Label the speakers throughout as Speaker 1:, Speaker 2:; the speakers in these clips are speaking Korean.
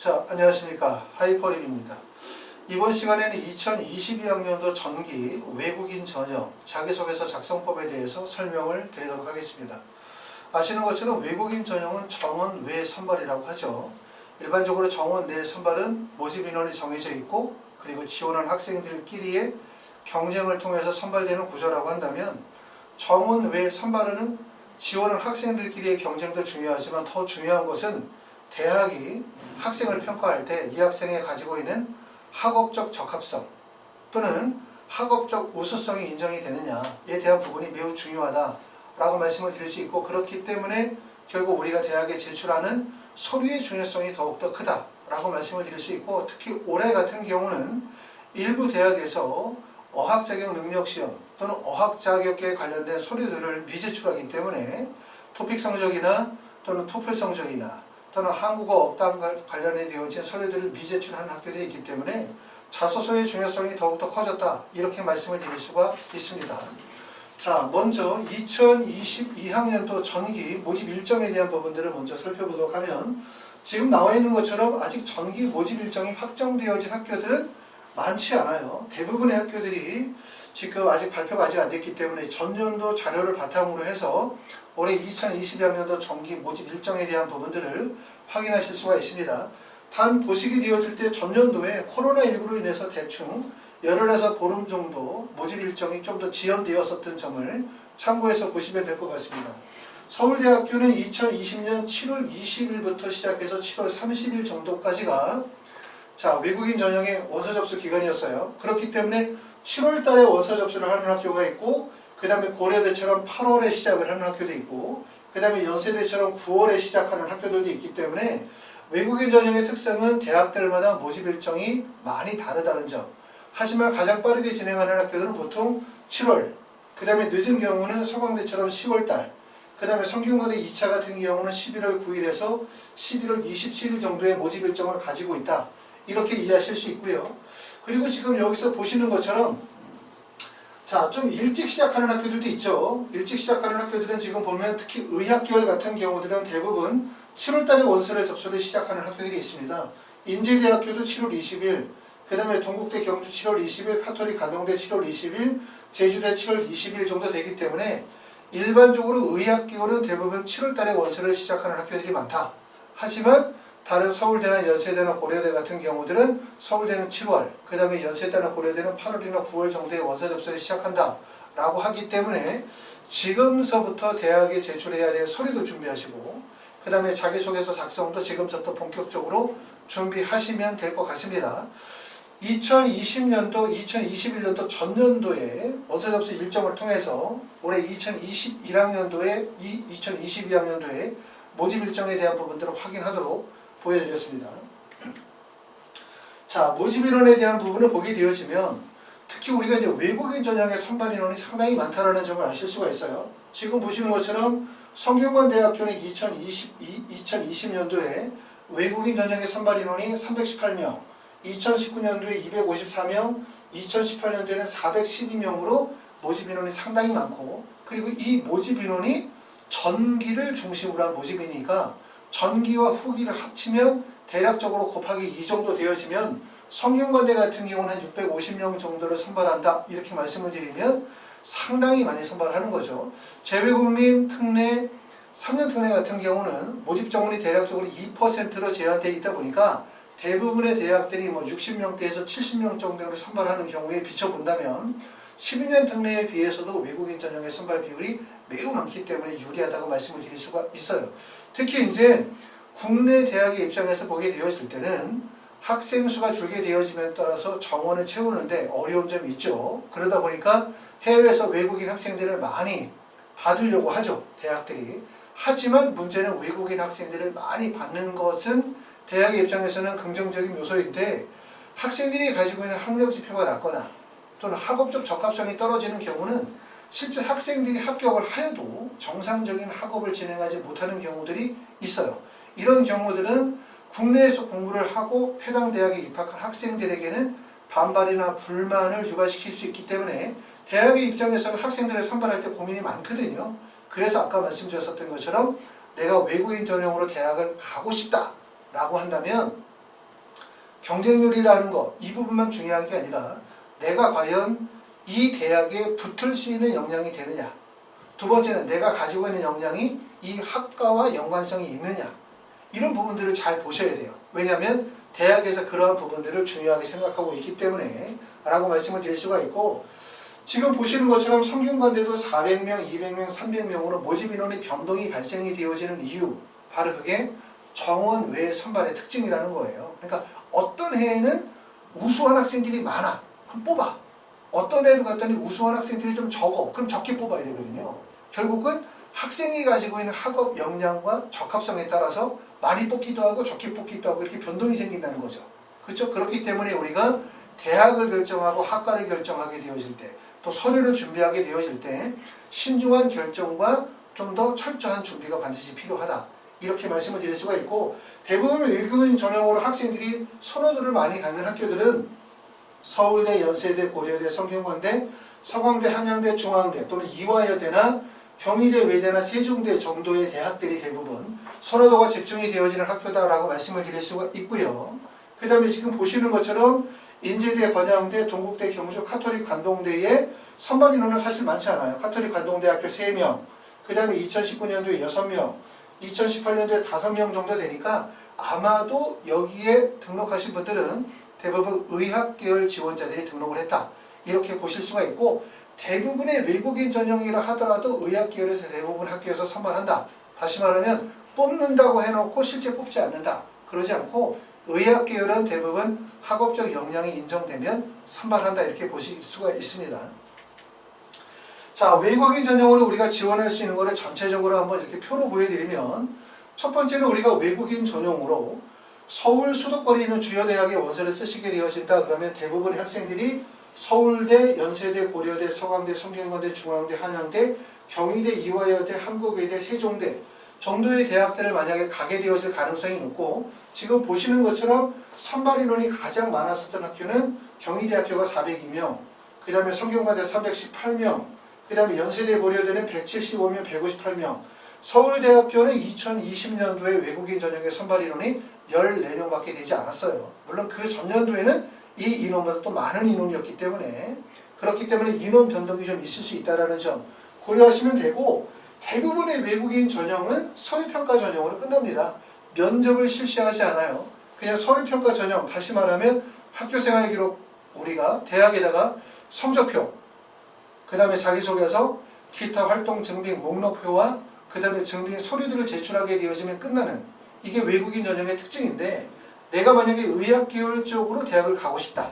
Speaker 1: 자, 안녕하십니까. 하이퍼린입니다. 이번 시간에는 2022학년도 전기 외국인 전형 자기소개서 작성법에 대해서 설명을 드리도록 하겠습니다. 아시는 것처럼 외국인 전형은 정원 외 선발이라고 하죠. 일반적으로 정원 내 선발은 모집 인원이 정해져 있고 그리고 지원한 학생들끼리의 경쟁을 통해서 선발되는 구조라고 한다면, 정원 외 선발은 지원한 학생들끼리의 경쟁도 중요하지만 더 중요한 것은 대학이 학생을 평가할 때 이 학생이 가지고 있는 학업적 적합성 또는 학업적 우수성이 인정이 되느냐에 대한 부분이 매우 중요하다라고 말씀을 드릴 수 있고, 그렇기 때문에 결국 우리가 대학에 제출하는 서류의 중요성이 더욱더 크다라고 말씀을 드릴 수 있고, 특히 올해 같은 경우는 일부 대학에서 어학자격 능력시험 또는 어학자격에 관련된 서류들을 미제출하기 때문에 토픽 성적이나 또는 토플 성적이나 또는 한국어 업당 관련해 되어진 서류들을 미제출하는 학교들이 있기 때문에 자소서의 중요성이 더욱더 커졌다, 이렇게 말씀을 드릴 수가 있습니다. 자, 먼저 2022학년도 전기 모집 일정에 대한 부분들을 먼저 살펴보도록 하면, 지금 나와 있는 것처럼 아직 전기 모집 일정이 확정되어진 학교들은 많지 않아요. 대부분의 학교들이 지금 아직 발표가 아직 안 됐기 때문에 전년도 자료를 바탕으로 해서 올해 2022학년도 전기 모집 일정에 대한 부분들을 확인하실 수가 있습니다. 단 보시게 되어질 때 전년도에 코로나19로 인해서 대충 열흘에서 보름 정도 모집 일정이 좀 더 지연되었었던 점을 참고해서 보시면 될 것 같습니다. 서울대학교는 2020년 7월 20일부터 시작해서 7월 30일 정도까지가 외국인 전형의 원서 접수 기간이었어요. 그렇기 때문에 7월 달에 원서 접수를 하는 학교가 있고, 그 다음에 고려대처럼 8월에 시작을 하는 학교도 있고, 그 다음에 연세대처럼 9월에 시작하는 학교들도 있기 때문에 외국인 전형의 특성은 대학들마다 모집 일정이 많이 다르다는 점. 하지만 가장 빠르게 진행하는 학교들은 보통 7월, 그 다음에 늦은 경우는 서강대처럼 10월달, 그 다음에 성균관대 2차 같은 경우는 11월 9일에서 11월 27일 정도의 모집 일정을 가지고 있다, 이렇게 이해하실 수 있고요. 그리고 지금 여기서 보시는 것처럼 좀 일찍 시작하는 학교들도 있죠. 일찍 시작하는 학교들은 지금 보면 특히 의학계열 같은 경우들은 대부분 7월달에 원서를 접수를 시작하는 학교들이 있습니다. 인제대학교도 7월 20일, 그 다음에 동국대 경주 7월 20일, 카톨릭 가동대 7월 20일, 제주대 7월 20일 정도 되기 때문에 일반적으로 의학계열은 대부분 7월달에 원서를 시작하는 학교들이 많다. 하지만 다른 서울대나 연세대나 고려대 같은 경우들은 서울대는 7월, 그 다음에 연세대나 고려대는 8월이나 9월 정도에 원서 접수를 시작한다 라고 하기 때문에 지금서부터 대학에 제출해야 될 서류도 준비하시고, 그 다음에 자기소개서 작성도 지금부터 본격적으로 준비하시면 될 것 같습니다. 2020년도, 2021년도 전년도에 원서 접수 일정을 통해서 올해 2021학년도에 2022학년도에 모집 일정에 대한 부분들을 확인하도록 보여드렸습니다. 모집 인원에 대한 부분을 보게 되어지면 특히 우리가 이제 외국인 전형의 선발 인원이 상당히 많다라는 점을 아실 수가 있어요. 지금 보시는 것처럼 성균관대학교는 2020년도에 외국인 전형의 선발 인원이 318명, 2019년도에 254명, 2018년도에는 412명으로 모집 인원이 상당히 많고, 그리고 이 모집 인원이 전기를 중심으로 한 모집이니까 전기와 후기를 합치면 대략적으로 곱하기 2 정도 되어지면 성균관대 같은 경우는 한 650명 정도를 선발한다, 이렇게 말씀을 드리면 상당히 많이 선발하는 거죠. 재외국민 특례, 3년 특례 같은 경우는 모집 정원이 대략적으로 2%로 제한되어 있다 보니까 대부분의 대학들이 60명대에서 70명 정도로 선발하는 경우에 비춰본다면 12년 특례에 비해서도 외국인 전형의 선발 비율이 매우 많기 때문에 유리하다고 말씀을 드릴 수가 있어요. 특히 이제 국내 대학의 입장에서 보게 되어질 때는 학생 수가 줄게 되어짐에 따라서 정원을 채우는데 어려운 점이 있죠. 그러다 보니까 해외에서 외국인 학생들을 많이 받으려고 하죠, 대학들이. 하지만 문제는 외국인 학생들을 많이 받는 것은 대학의 입장에서는 긍정적인 요소인데, 학생들이 가지고 있는 학력 지표가 낮거나 또는 학업적 적합성이 떨어지는 경우는 실제 학생들이 합격을 하여도 정상적인 학업을 진행하지 못하는 경우들이 있어요. 이런 경우들은 국내에서 공부를 하고 해당 대학에 입학한 학생들에게는 반발이나 불만을 유발시킬 수 있기 때문에 대학의 입장에서는 학생들을 선발할 때 고민이 많거든요. 그래서 아까 말씀드렸었던 것처럼 내가 외국인 전형으로 대학을 가고 싶다 라고 한다면 경쟁률이라는 것, 이 부분만 중요한 게 아니라 내가 과연 이 대학에 붙을 수 있는 역량이 되느냐. 두 번째는 내가 가지고 있는 역량이 이 학과와 연관성이 있느냐. 이런 부분들을 잘 보셔야 돼요. 왜냐하면 대학에서 그러한 부분들을 중요하게 생각하고 있기 때문에 라고 말씀을 드릴 수가 있고, 지금 보시는 것처럼 성균관대도 400명, 200명, 300명으로 모집 인원의 변동이 발생이 되어지는 이유, 바로 그게 정원 외 선발의 특징이라는 거예요. 그러니까 어떤 해에는 우수한 학생들이 많아. 그럼 뽑아. 어떤 해를 갔더니 우수한 학생들이 좀 적어. 그럼 적게 뽑아야 되거든요. 결국은 학생이 가지고 있는 학업 역량과 적합성에 따라서 많이 뽑기도 하고 적게 뽑기도 하고 이렇게 변동이 생긴다는 거죠. 그렇죠? 그렇기 때문에 우리가 대학을 결정하고 학과를 결정하게 되어질 때, 또 서류를 준비하게 되어질 때 신중한 결정과 좀 더 철저한 준비가 반드시 필요하다. 이렇게 말씀을 드릴 수가 있고, 대부분 외국인 전형으로 학생들이 선호도를 많이 갖는 학교들은 서울대, 연세대, 고려대, 성균관대, 서강대, 한양대, 중앙대 또는 이화여대나 경희대, 외대나 세종대 정도의 대학들이 대부분 선호도가 집중이 되어지는 학교다라고 말씀을 드릴 수가 있고요. 그 다음에 지금 보시는 것처럼 인제대, 건양대, 동국대, 경주, 카톨릭 관동대의 선발 인원은 사실 많지 않아요. 카톨릭 관동대학교 3명, 그 다음에 2019년도에 6명, 2018년도에 5명 정도 되니까 아마도 여기에 등록하신 분들은 대부분 의학계열 지원자들이 등록을 했다. 이렇게 보실 수가 있고, 대부분의 외국인 전형이라 하더라도 의학계열에서 대부분 학교에서 선발한다. 다시 말하면 뽑는다고 해놓고 실제 뽑지 않는다. 그러지 않고 의학계열은 대부분 학업적 역량이 인정되면 선발한다. 이렇게 보실 수가 있습니다. 자, 외국인 전형으로 우리가 지원할 수 있는 거를 전체적으로 한번 이렇게 표로 보여드리면, 첫 번째는 우리가 외국인 전형으로 서울 수도권에 있는 주요 대학의 원서를 쓰시게 되어진다. 그러면 대부분의 학생들이 서울대, 연세대, 고려대, 서강대, 성균관대, 중앙대, 한양대, 경희대, 이화여대, 한국외대, 세종대 정도의 대학들을 만약에 가게 되어질 가능성이 높고, 지금 보시는 것처럼 선발 인원이 가장 많았었던 학교는 경희대학교가 402명, 그 다음에 성균관대 318명, 그 다음에 연세대, 고려대는 175명, 158명, 서울대학교는 2020년도에 외국인 전형의 선발 인원이 14명밖에 되지 않았어요. 물론 그 전년도에는 이 인원보다 또 많은 인원이었기 때문에, 그렇기 때문에 인원 변동이 좀 있을 수 있다는 점 고려하시면 되고, 대부분의 외국인 전형은 서류평가 전형으로 끝납니다. 면접을 실시하지 않아요. 그냥 서류평가 전형, 다시 말하면 학교생활 기록, 우리가 대학에다가 성적표, 그 다음에 자기소개서, 기타 활동 증빙 목록표와 그 다음에 증빙 서류들을 제출하게 되어지면 끝나는, 이게 외국인 전형의 특징인데, 내가 만약에 의학계열 쪽으로 대학을 가고 싶다.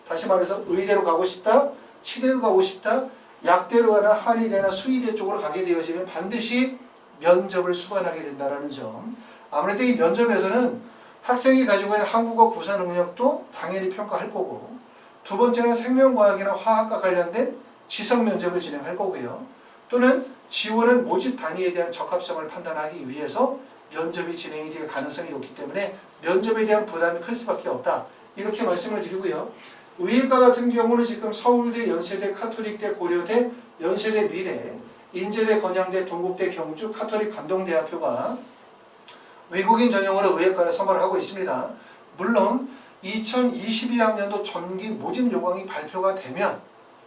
Speaker 1: 다시 말해서 의대로 가고 싶다, 치대로 가고 싶다, 약대로 가나 한의대나 수의대 쪽으로 가게 되어지면 반드시 면접을 수반하게 된다는 점. 아무래도 이 면접에서는 학생이 가지고 있는 한국어 구사 능력도 당연히 평가할 거고, 두 번째는 생명과학이나 화학과 관련된 지성 면접을 진행할 거고요. 또는 지원은 모집 단위에 대한 적합성을 판단하기 위해서 면접이 진행이 될 가능성이 높기 때문에 면접에 대한 부담이 클 수밖에 없다. 이렇게 말씀을 드리고요. 의예과 같은 경우는 지금 서울대, 연세대, 카톨릭대, 고려대, 연세대, 미래, 인제대, 건양대, 동국대, 경주, 카톨릭 관동대학교가 외국인 전형으로 의예과를 선발을 하고 있습니다. 물론 2022학년도 전기 모집 요강이 발표가 되면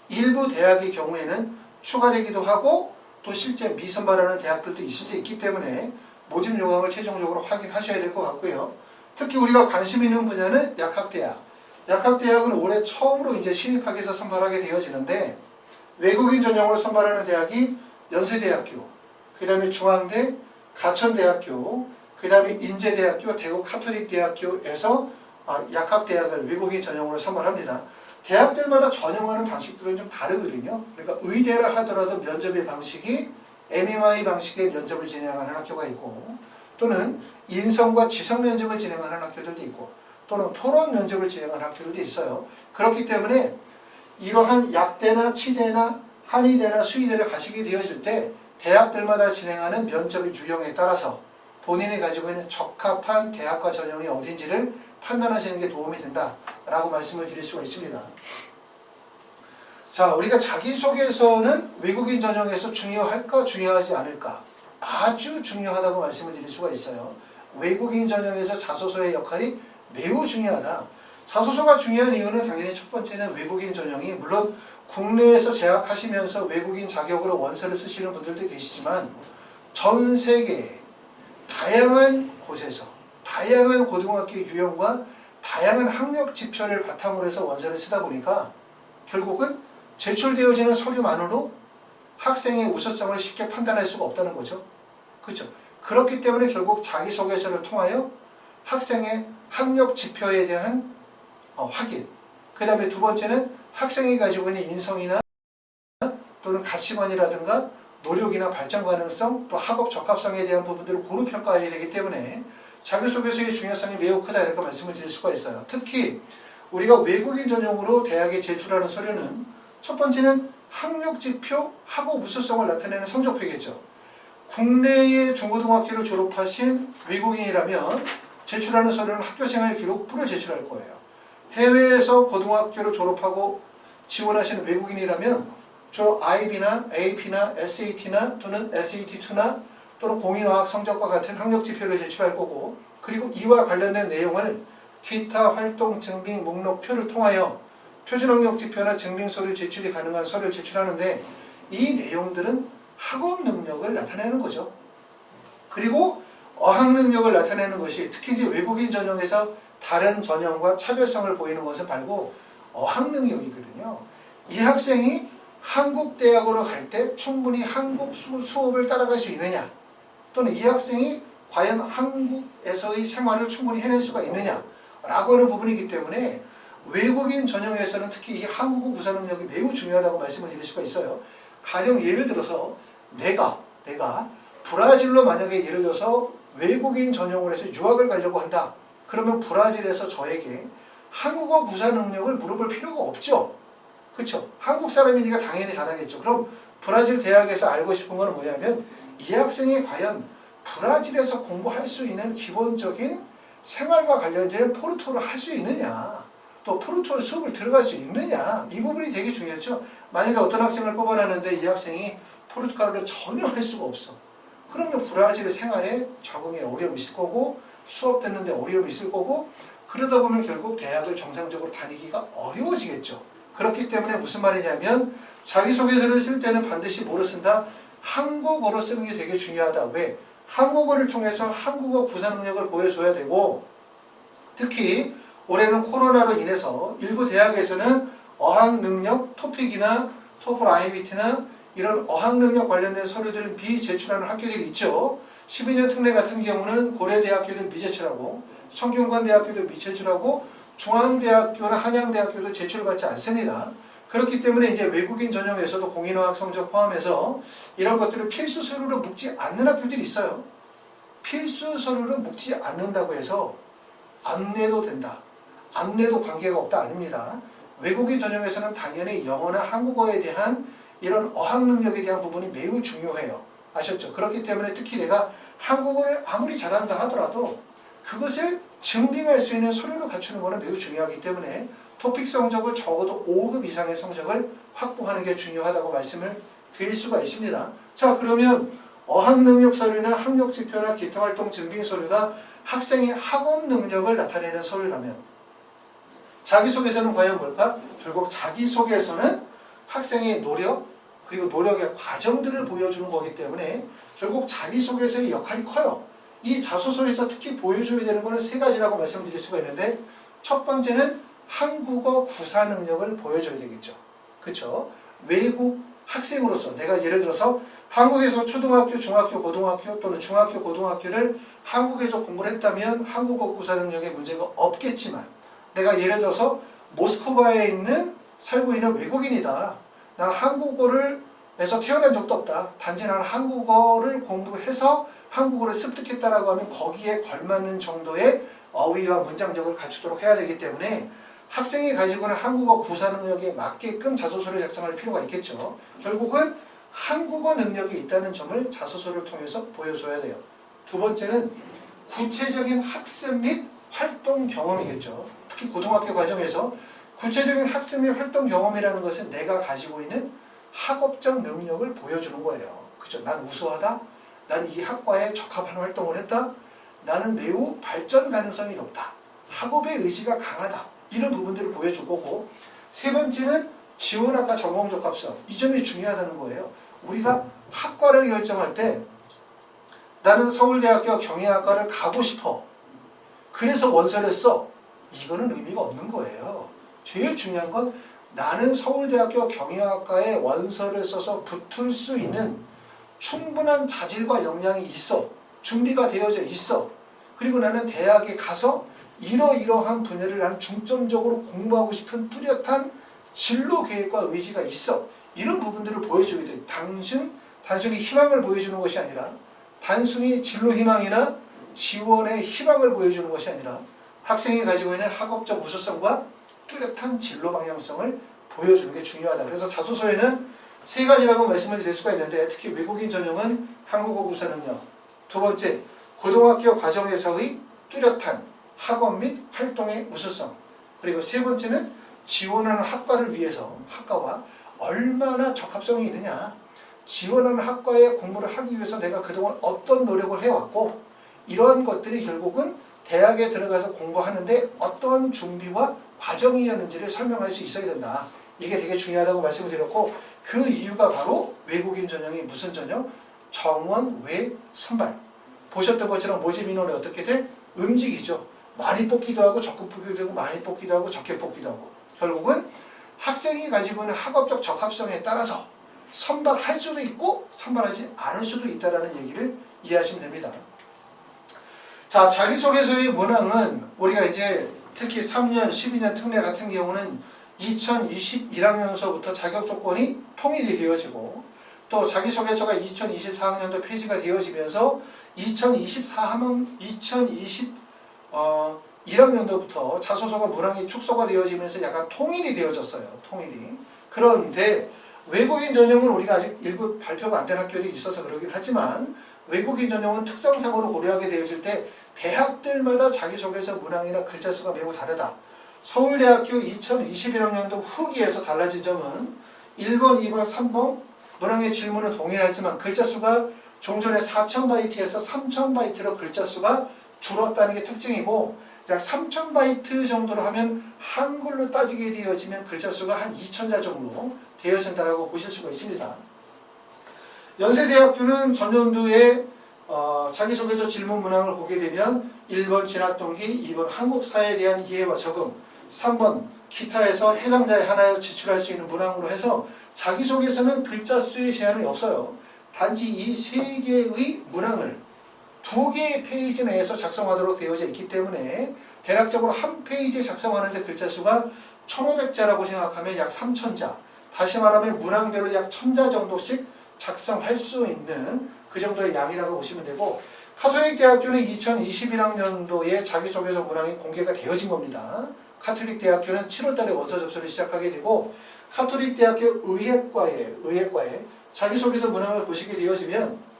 Speaker 1: 일부 대학의 경우에는 추가되기도 하고, 또 실제 미선발하는 대학들도 있을 수 있기 때문에 모집 요강을 최종적으로 확인하셔야 될 것 같고요. 특히 우리가 관심 있는 분야는 약학대학. 약학대학은 올해 처음으로 이제 신입학에서 선발하게 되어지는데, 외국인 전형으로 선발하는 대학이 연세대학교, 그 다음에 중앙대, 가천대학교, 그 다음에 인제대학교, 대구 카톨릭대학교에서 약학대학을 외국인 전형으로 선발합니다. 대학들마다 전형하는 방식들은 좀 다르거든요. 그러니까 의대라 하더라도 면접의 방식이 MMI 방식의 면접을 진행하는 학교가 있고, 또는 인성과 지성 면접을 진행하는 학교들도 있고, 또는 토론 면접을 진행하는 학교들도 있어요. 그렇기 때문에 이러한 약대나 치대나 한의대나 수의대를 가시게 되어질 때 대학들마다 진행하는 면접의 유형에 따라서 본인이 가지고 있는 적합한 대학과 전형이 어딘지를 판단하시는 게 도움이 된다라고 말씀을 드릴 수가 있습니다. 자, 우리가 자기소개서는 외국인 전형에서 중요할까 중요하지 않을까? 아주 중요하다고 말씀을 드릴 수가 있어요. 외국인 전형에서 자소서의 역할이 매우 중요하다. 자소서가 중요한 이유는 당연히 첫 번째는 외국인 전형이 물론 국내에서 재학하시면서 외국인 자격으로 원서를 쓰시는 분들도 계시지만 전 세계 다양한 곳에서 다양한 고등학교 유형과 다양한 학력 지표를 바탕으로 해서 원서를 쓰다 보니까 결국은 제출되어지는 서류만으로 학생의 우수성을 쉽게 판단할 수가 없다는 거죠. 그렇죠? 그렇기 때문에 결국 자기소개서를 통하여 학생의 학력 지표에 대한 확인, 그 다음에 두 번째는 학생이 가지고 있는 인성이나 또는 가치관이라든가 노력이나 발전 가능성, 또 학업 적합성에 대한 부분들을 고루 평가해야 되기 때문에 자기소개서의 중요성이 매우 크다 이렇게 말씀을 드릴 수가 있어요. 특히 우리가 외국인 전용으로 대학에 제출하는 서류는 첫 번째는 학력지표, 학업 우수성을 나타내는 성적표겠죠. 국내의 중고등학교를 졸업하신 외국인이라면 제출하는 서류는 학교생활 기록부를 제출할 거예요. 해외에서 고등학교를 졸업하고 지원하시는 외국인이라면 주로 IB나 AP나 SAT나 또는 SAT2나 또는 공인어학 성적과 같은 학력지표를 제출할 거고, 그리고 이와 관련된 내용을 기타 활동 증빙 목록표를 통하여 표준학력지표나 증빙서류 제출이 가능한 서류를 제출하는데 이 내용들은 학업 능력을 나타내는 거죠. 그리고 어학 능력을 나타내는 것이 특히 이제 외국인 전형에서 다른 전형과 차별성을 보이는 것은 바로 어학 능력이거든요. 이 학생이 한국 대학으로 갈 때 충분히 한국 수업을 따라갈 수 있느냐, 또는 이 학생이 과연 한국에서의 생활을 충분히 해낼 수가 있느냐 라고 하는 부분이기 때문에 외국인 전형에서는 특히 이 한국어 구사 능력이 매우 중요하다고 말씀을 드릴 수가 있어요. 가령 예를 들어서 내가 브라질로 만약에 예를 들어서 외국인 전형으로 해서 유학을 가려고 한다. 그러면 브라질에서 저에게 한국어 구사 능력을 물어볼 필요가 없죠. 그렇죠? 한국 사람이니까 당연히 잘하겠죠. 그럼 브라질 대학에서 알고 싶은 건 뭐냐면 이 학생이 과연 브라질에서 공부할 수 있는 기본적인 생활과 관련된 포르투를 할 수 있느냐, 또 포르투 수업을 들어갈 수 있느냐, 이 부분이 되게 중요하죠. 만약에 어떤 학생을 뽑아놨는데 이 학생이 포르투갈어를 전혀 할 수가 없어. 그러면 브라질의 생활에 적응에 어려움이 있을 거고 수업 듣는데 어려움이 있을 거고 그러다 보면 결국 대학을 정상적으로 다니기가 어려워지겠죠. 그렇기 때문에 무슨 말이냐면 자기소개서를 쓸 때는 반드시 뭐로 쓴다? 한국어로 쓰는 게 되게 중요하다. 왜? 한국어를 통해서 한국어 구사 능력을 보여줘야 되고, 특히 올해는 코로나로 인해서 일부 대학에서는 어학 능력, 토픽이나 토플 IBT나 이런 어학 능력 관련된 서류들을 미제출하는 학교들이 있죠. 12년 특례 같은 경우는 고려대학교도 미제출하고 성균관대학교도 미제출하고 중앙대학교나 한양대학교도 제출받지 않습니다. 그렇기 때문에 이제 외국인 전형에서도 공인어학 성적 포함해서 이런 것들을 필수 서류로 묶지 않는 학교들이 있어요. 필수 서류로 묶지 않는다고 해서 안 내도 된다, 안 내도 관계가 없다 아닙니다. 외국인 전형에서는 당연히 영어나 한국어에 대한 이런 어학 능력에 대한 부분이 매우 중요해요. 아셨죠? 그렇기 때문에 특히 내가 한국어를 아무리 잘한다 하더라도 그것을 증빙할 수 있는 서류를 갖추는 것은 매우 중요하기 때문에 토픽 성적을 적어도 5급 이상의 성적을 확보하는 게 중요하다고 말씀을 드릴 수가 있습니다. 자, 그러면 어학 능력 서류나 학력 지표나 기타 활동 증빙 서류가 학생의 학업 능력을 나타내는 서류라면 자기소개서는 과연 뭘까? 결국 자기소개서는 학생의 노력 그리고 노력의 과정들을 보여주는 거기 때문에 결국 자기소개서의 역할이 커요. 이 자소서에서 특히 보여줘야 되는 것은 세 가지라고 말씀드릴 수가 있는데, 첫 번째는 한국어 구사 능력을 보여줘야 되겠죠. 그렇죠? 외국 학생으로서 내가 예를 들어서 한국에서 초등학교, 중학교, 고등학교 또는 중학교, 고등학교를 한국에서 공부를 했다면 한국어 구사 능력에 문제가 없겠지만, 내가 예를 들어서 모스크바에 있는 살고 있는 외국인이다. 나는 한국어를 에서 태어난 적도 없다. 단지 나는 한국어를 공부해서 한국어를 습득했다라고 하면 거기에 걸맞는 정도의 어휘와 문장력을 갖추도록 해야 되기 때문에 학생이 가지고 있는 한국어 구사 능력에 맞게끔 자소서를 작성할 필요가 있겠죠. 결국은 한국어 능력이 있다는 점을 자소서를 통해서 보여줘야 돼요. 두 번째는 구체적인 학습 및 활동 경험이겠죠. 특히 고등학교 과정에서 구체적인 학습 및 활동 경험이라는 것은 내가 가지고 있는 학업적 능력을 보여주는 거예요. 그죠? 난 우수하다. 나는 이 학과에 적합한 활동을 했다. 나는 매우 발전 가능성이 높다. 학업의 의지가 강하다. 이런 부분들을 보여줄 거고, 세 번째는 지원학과 전공적합성. 이 점이 중요하다는 거예요. 우리가 학과를 결정할 때 나는 서울대학교 경영학과를 가고 싶어. 그래서 원서를 써. 이거는 의미가 없는 거예요. 제일 중요한 건 나는 서울대학교 경영학과에 원서를 써서 붙을 수 있는 충분한 자질과 역량이 있어. 준비가 되어져 있어. 그리고 나는 대학에 가서 이러이러한 분야를 나는 중점적으로 공부하고 싶은 뚜렷한 진로 계획과 의지가 있어. 이런 부분들을 보여줘야 돼. 단순히 희망을 보여주는 것이 아니라, 단순히 진로 희망이나 지원의 희망을 보여주는 것이 아니라 학생이 가지고 있는 학업적 우수성과 뚜렷한 진로 방향성을 보여주는 게 중요하다. 그래서 자소서에는 세 가지라고 말씀을 드릴 수가 있는데, 특히 외국인 전형은 한국어 구사 능력, 두 번째 고등학교 과정에서의 뚜렷한 학업 및 활동의 우수성, 그리고 세 번째는 지원하는 학과를 위해서 학과와 얼마나 적합성이 있느냐, 지원하는 학과에 공부를 하기 위해서 내가 그동안 어떤 노력을 해왔고, 이러한 것들이 결국은 대학에 들어가서 공부하는데 어떤 준비와 과정이었는지를 설명할 수 있어야 된다. 이게 되게 중요하다고 말씀을 드렸고, 그 이유가 바로 외국인 전형이 무슨 전형? 정원, 외, 선발. 보셨던 것처럼 모집 인원이 어떻게 돼? 움직이죠. 많이 뽑기도 하고 적게 뽑기도 하고 많이 뽑기도 하고 적게 뽑기도 하고, 결국은 학생이 가지고 있는 학업적 적합성에 따라서 선발할 수도 있고 선발하지 않을 수도 있다는 얘기를 이해하시면 됩니다. 자, 자기소개서의 문항은 우리가 이제 특히 3년, 12년 특례 같은 경우는 2021학년서부터 자격 조건이 통일이 되어지고, 또 자기소개서가 2024학년도 폐지가 되어지면서 2021학년도부터 자소서가 문항이 축소가 되어지면서 약간 통일이 되어졌어요. 통일이. 그런데 외국인 전형은 우리가 아직 일부 발표가 안 된 학교들이 있어서 그러긴 하지만, 외국인 전형은 특성상으로 고려하게 되어질 때 대학들마다 자기소개서 문항이나 글자 수가 매우 다르다. 서울대학교 2021학년도 후기에서 달라진 점은 1번, 2번, 3번 문항의 질문은 동일하지만 글자 수가 종전에 4,000바이트에서 3,000바이트로 글자 수가 줄었다는 게 특징이고, 약 3,000바이트 정도로 하면 한글로 따지게 되어지면 글자 수가 한 2,000자 정도 되어진다고 보실 수가 있습니다. 연세대학교는 전년도에 자기소개서 질문 문항을 보게 되면 1번 진학동기, 2번 한국사에 대한 이해와 적응, 3번 기타에서 해당자의 하나에 지출할 수 있는 문항으로 해서 자기소개서는 글자 수의 제한이 없어요. 단지 이 세 개의 문항을 2개의 페이지 내에서 작성하도록 되어져 있기 때문에 대략적으로 한 페이지에 작성하는데 글자 수가 1,500자라고 생각하면 약 3,000자, 다시 말하면 문항별로 약 1,000자 정도씩 작성할 수 있는 그 정도의 양이라고 보시면 되고, 카톨릭대학교는 2021학년도에 자기소개서 문항이 공개가 되어진 겁니다. 카톨릭대학교는 7월달에 원서 접수를 시작하게 되고, 카톨릭대학교 의예과에 자기소개서 문항을 보시게 되어지면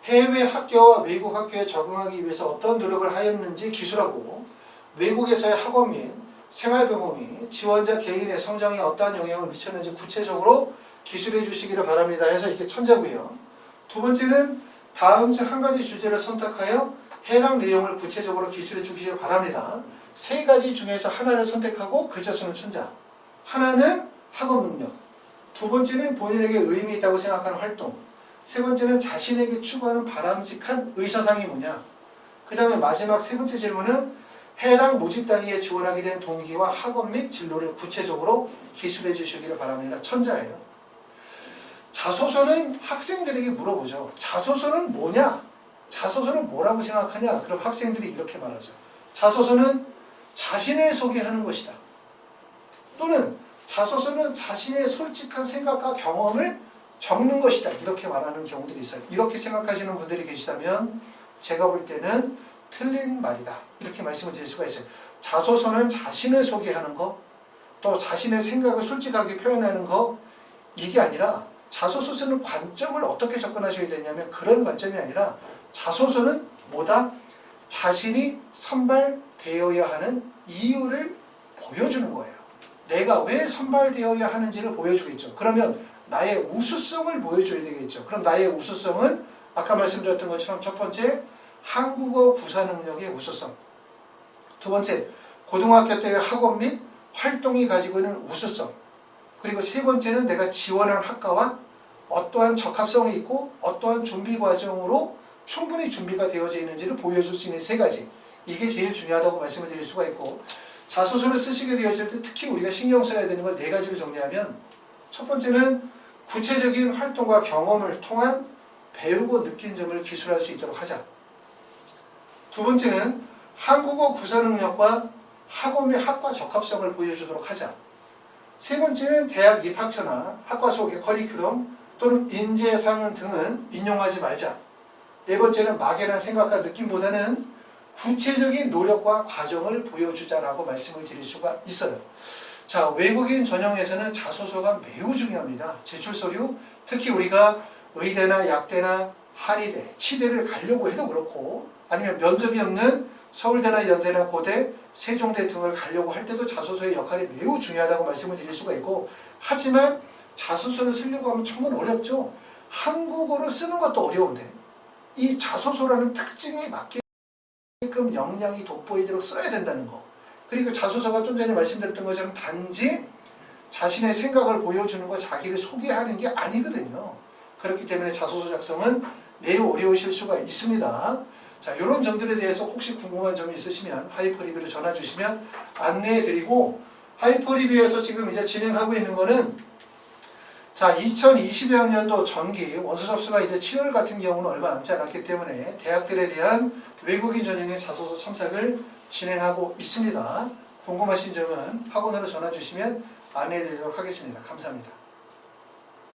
Speaker 1: 해외 학교와 외국 학교에 적응하기 위해서 어떤 노력을 하였는지 기술하고, 외국에서의 학업 및 생활 경험이 지원자 개인의 성장에 어떠한 영향을 미쳤는지 구체적으로 기술해 주시기를 바랍니다 해서 이게 1,000자고요. 두 번째는 다음 중 한 가지 주제를 선택하여 해당 내용을 구체적으로 기술해 주시기를 바랍니다. 세 가지 중에서 하나를 선택하고 글자 수는 1,000자. 하나는 학업 능력, 두 번째는 본인에게 의미 있다고 생각하는 활동, 세 번째는 자신에게 추구하는 바람직한 의사상이 뭐냐. 그 다음에 마지막 세 번째 질문은 해당 모집 단위에 지원하게 된 동기와 학업 및 진로를 구체적으로 기술해 주시기를 바랍니다. 1,000자예요. 자소서는 학생들에게 물어보죠. 자소서는 뭐냐? 자소서는 뭐라고 생각하냐? 그럼 학생들이 이렇게 말하죠. 자소서는 자신을 소개하는 것이다. 또는 자소서는 자신의 솔직한 생각과 경험을 적는 것이다. 이렇게 말하는 경우들이 있어요. 이렇게 생각하시는 분들이 계시다면 제가 볼 때는 틀린 말이다. 이렇게 말씀을 드릴 수가 있어요. 자소서는 자신을 소개하는 거, 또 자신의 생각을 솔직하게 표현하는 거, 이게 아니라 자소서 쓰는 관점을 어떻게 접근하셔야 되냐면, 그런 관점이 아니라 자소서는 뭐다? 자신이 선발되어야 하는 이유를 보여주는 거예요. 내가 왜 선발되어야 하는지를 보여주겠죠. 그러면 나의 우수성을 보여줘야 되겠죠. 그럼 나의 우수성은 아까 말씀드렸던 것처럼 첫 번째, 한국어 구사 능력의 우수성, 두 번째, 고등학교 때의 학원 및 활동이 가지고 있는 우수성, 그리고 세 번째는 내가 지원한 학과와 어떠한 적합성이 있고 어떠한 준비 과정으로 충분히 준비가 되어져 있는지를 보여줄 수 있는 세 가지, 이게 제일 중요하다고 말씀을 드릴 수가 있고, 자소서를 쓰시게 되어질 때 특히 우리가 신경 써야 되는 걸 네 가지로 정리하면, 첫 번째는 구체적인 활동과 경험을 통한 배우고 느낀 점을 기술할 수 있도록 하자. 두 번째는 한국어 구사 능력과 학원 및 학과 적합성을 보여주도록 하자. 세 번째는 대학 입학처나 학과 속의 커리큘럼 또는 인재상 등은 인용하지 말자. 네 번째는 막연한 생각과 느낌보다는 구체적인 노력과 과정을 보여주자라고 말씀을 드릴 수가 있어요. 자, 외국인 전형에서는 자소서가 매우 중요합니다. 제출서류, 특히 우리가 의대나 약대나 한의대, 치대를 가려고 해도 그렇고, 아니면 면접이 없는 서울대나 연대나 고대, 세종대 등을 가려고 할 때도 자소서의 역할이 매우 중요하다고 말씀을 드릴 수가 있고, 하지만 자소서를 쓰려고 하면 정말 어렵죠. 한국어로 쓰는 것도 어려운데 이 자소서라는 특징에 맞게끔 역량이 돋보이도록 써야 된다는 거, 그리고 자소서가 좀 전에 말씀드렸던 것처럼 단지 자신의 생각을 보여주는 거, 자기를 소개하는 게 아니거든요. 그렇기 때문에 자소서 작성은 매우 어려우실 수가 있습니다. 자, 이런 점들에 대해서 혹시 궁금한 점이 있으시면 하이퍼리뷰로 전화 주시면 안내해 드리고, 하이퍼리뷰에서 지금 이제 진행하고 있는 거는, 자, 2022학년도 전기 원서 접수가 이제 7월 같은 경우는 얼마 남지 않았기 때문에 대학들에 대한 외국인 전형의 자소서 첨삭을 진행하고 있습니다. 궁금하신 점은 학원으로 전화 주시면 안내해 드리도록 하겠습니다. 감사합니다.